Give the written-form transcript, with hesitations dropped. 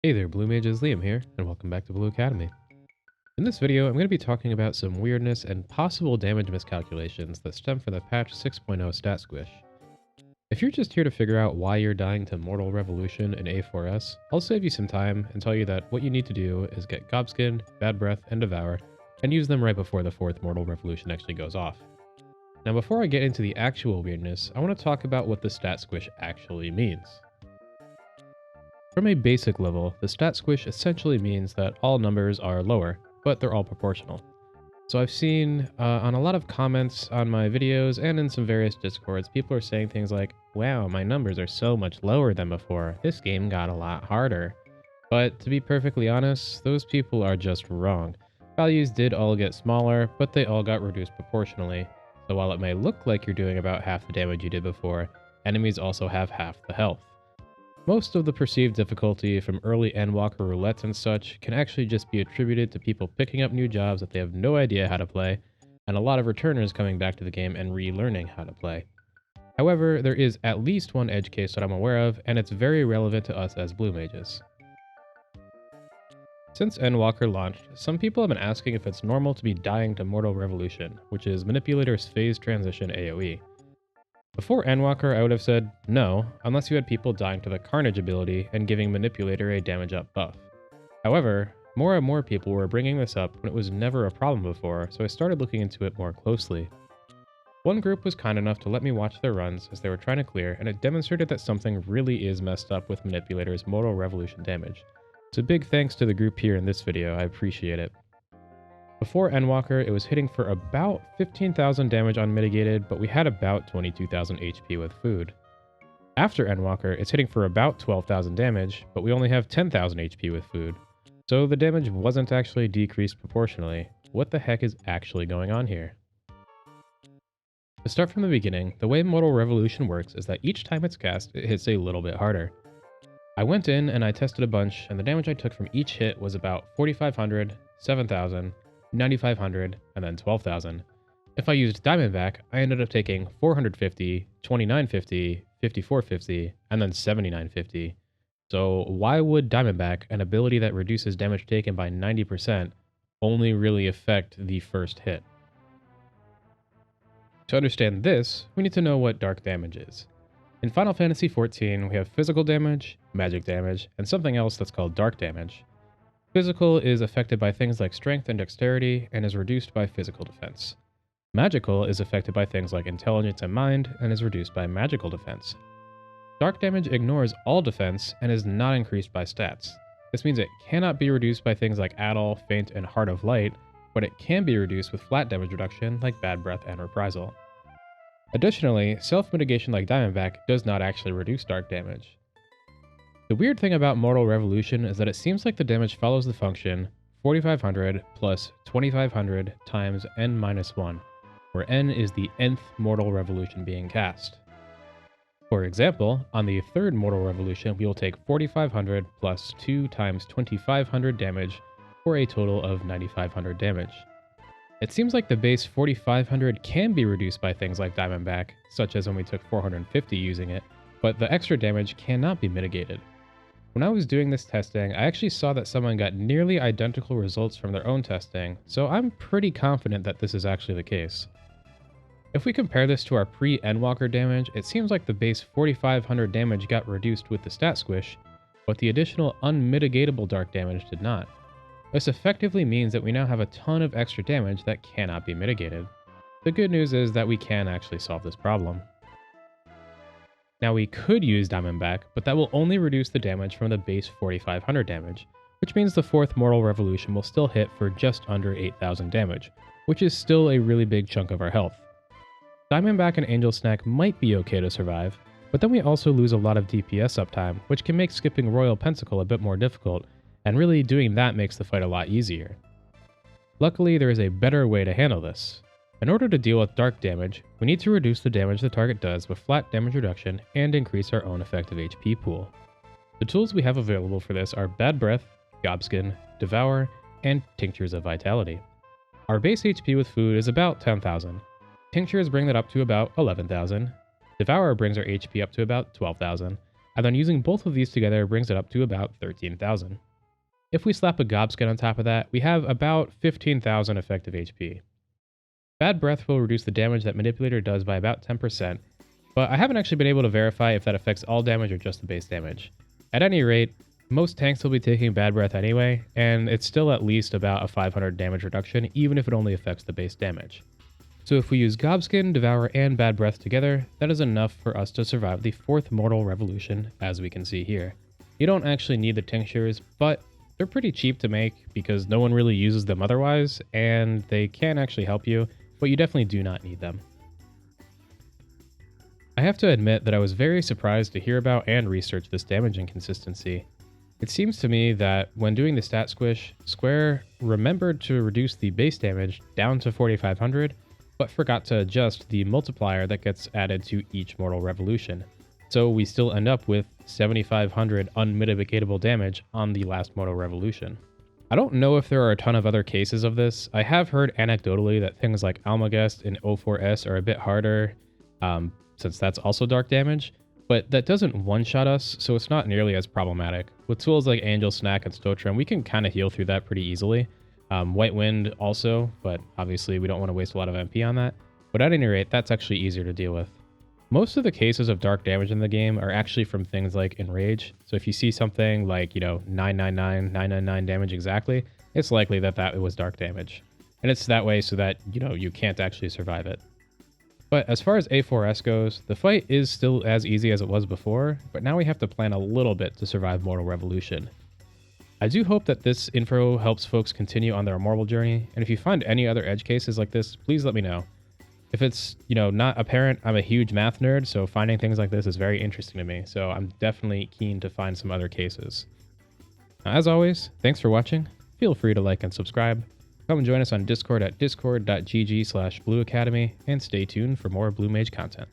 Hey there, Blue Mages, Liam here, and welcome back to Blue Academy. In this video, I'm going to be talking about some weirdness and possible damage miscalculations that stem from the patch 6.0 stat squish. If you're just here to figure out why you're dying to Mortal Revolution in A4S, I'll save you some time and tell you that what you need to do is get Gobskin, Bad Breath, and Devour, and use them right before the 4th Mortal Revolution actually goes off. Now before I get into the actual weirdness, I want to talk about what the stat squish actually means. From a basic level, the stat squish essentially means that all numbers are lower, but they're all proportional. So I've seen on a lot of comments on my videos and in some various discords, people are saying things like, wow, my numbers are so much lower than before, this game got a lot harder. But to be perfectly honest, those people are just wrong. Values did all get smaller, but they all got reduced proportionally. So while it may look like you're doing about half the damage you did before, enemies also have half the health. Most of the perceived difficulty from early Endwalker roulettes and such can actually just be attributed to people picking up new jobs that they have no idea how to play, and a lot of returners coming back to the game and relearning how to play. However, there is at least one edge case that I'm aware of, and it's very relevant to us as Blue Mages. Since Endwalker launched, some people have been asking if it's normal to be dying to Mortal Revolution, which is Manipulator's phase transition AoE. Before Endwalker, I would have said no, unless you had people dying to the Carnage ability and giving Manipulator a damage up buff. However, more and more people were bringing this up when it was never a problem before, so I started looking into it more closely. One group was kind enough to let me watch their runs as they were trying to clear, and it demonstrated that something really is messed up with Manipulator's Mortal Revolution damage. So big thanks to the group here in this video, I appreciate it. Before Endwalker, it was hitting for about 15,000 damage unmitigated, but we had about 22,000 HP with food. After Endwalker, it's hitting for about 12,000 damage, but we only have 10,000 HP with food. So the damage wasn't actually decreased proportionally. What the heck is actually going on here? To start from the beginning, the way Mortal Revolution works is that each time it's cast, it hits a little bit harder. I went in and I tested a bunch, and the damage I took from each hit was about 4,500, 7,000, 9,500, and then 12,000. If I used Diamondback, I ended up taking 450, 2950, 5450, and then 7950. So why would Diamondback, an ability that reduces damage taken by 90%, only really affect the first hit? To understand this, we need to know what dark damage is. In Final Fantasy XIV, we have physical damage, magic damage, and something else that's called dark damage. Physical is affected by things like strength and dexterity and is reduced by physical defense. Magical is affected by things like intelligence and mind and is reduced by magical defense. Dark damage ignores all defense and is not increased by stats. This means it cannot be reduced by things like Addle, Feint, and Heart of Light, but it can be reduced with flat damage reduction like Bad Breath and Reprisal. Additionally, self-mitigation like Diamondback does not actually reduce dark damage. The weird thing about Mortal Revolution is that it seems like the damage follows the function 4,500 plus 2,500 times n-1, where n is the nth Mortal Revolution being cast. For example, on the 3rd Mortal Revolution, we will take 4,500 plus 2 times 2,500 damage for a total of 9,500 damage. It seems like the base 4,500 can be reduced by things like Diamondback, such as when we took 450 using it, but the extra damage cannot be mitigated. When I was doing this testing, I actually saw that someone got nearly identical results from their own testing, so I'm pretty confident that this is actually the case. If we compare this to our pre-Endwalker damage, it seems like the base 4,500 damage got reduced with the stat squish, but the additional unmitigatable dark damage did not. This effectively means that we now have a ton of extra damage that cannot be mitigated. The good news is that we can actually solve this problem. Now we could use Diamondback, but that will only reduce the damage from the base 4,500 damage, which means the 4th Mortal Revolution will still hit for just under 8,000 damage, which is still a really big chunk of our health. Diamondback and Angel Snack might be okay to survive, but then we also lose a lot of DPS uptime, which can make skipping Royal Pentacle a bit more difficult, and really doing that makes the fight a lot easier. Luckily, there is a better way to handle this. In order to deal with dark damage, we need to reduce the damage the target does with flat damage reduction and increase our own effective HP pool. The tools we have available for this are Bad Breath, Gobskin, Devour, and Tinctures of Vitality. Our base HP with food is about 10,000. Tinctures bring that up to about 11,000. Devour brings our HP up to about 12,000. and then using both of these together brings it up to about 13,000. If we slap a gobskin on top of that, we have about 15,000 effective HP. Bad Breath will reduce the damage that Manipulator does by about 10%, but I haven't actually been able to verify if that affects all damage or just the base damage. At any rate, most tanks will be taking Bad Breath anyway, and it's still at least about a 500 damage reduction, even if it only affects the base damage. So if we use Gobskin, Devour, and Bad Breath together, that is enough for us to survive the 4th Mortal Revolution, as we can see here. You don't actually need the tinctures, but they're pretty cheap to make because no one really uses them otherwise, and they can actually help you, but you definitely do not need them. I have to admit that I was very surprised to hear about and research this damage inconsistency. It seems to me that when doing the stat squish, Square remembered to reduce the base damage down to 4,500, but forgot to adjust the multiplier that gets added to each Mortal Revolution. So we still end up with 7,500 unmitigatable damage on the last Mortal Revolution. I don't know if there are a ton of other cases of this. I have heard anecdotally that things like Almagest and O4S are a bit harder, since that's also dark damage, but that doesn't one-shot us, so it's not nearly as problematic. With tools like Angel Snack and Stotram, we can kind of heal through that pretty easily. White Wind also, but obviously we don't want to waste a lot of MP on that. But at any rate, that's actually easier to deal with. Most of the cases of dark damage in the game are actually from things like Enrage. So if you see something like, 999 damage exactly, it's likely that that was dark damage. And it's that way so that, you can't actually survive it. But as far as A4S goes, the fight is still as easy as it was before, but now we have to plan a little bit to survive Mortal Revolution. I do hope that this info helps folks continue on their Immortal journey, and if you find any other edge cases like this, please let me know. If it's, not apparent, I'm a huge math nerd, so finding things like this is very interesting to me, so I'm definitely keen to find some other cases. As always, thanks for watching. Feel free to like and subscribe. Come and join us on Discord at discord.gg/Blue Academy, and stay tuned for more Blue Mage content.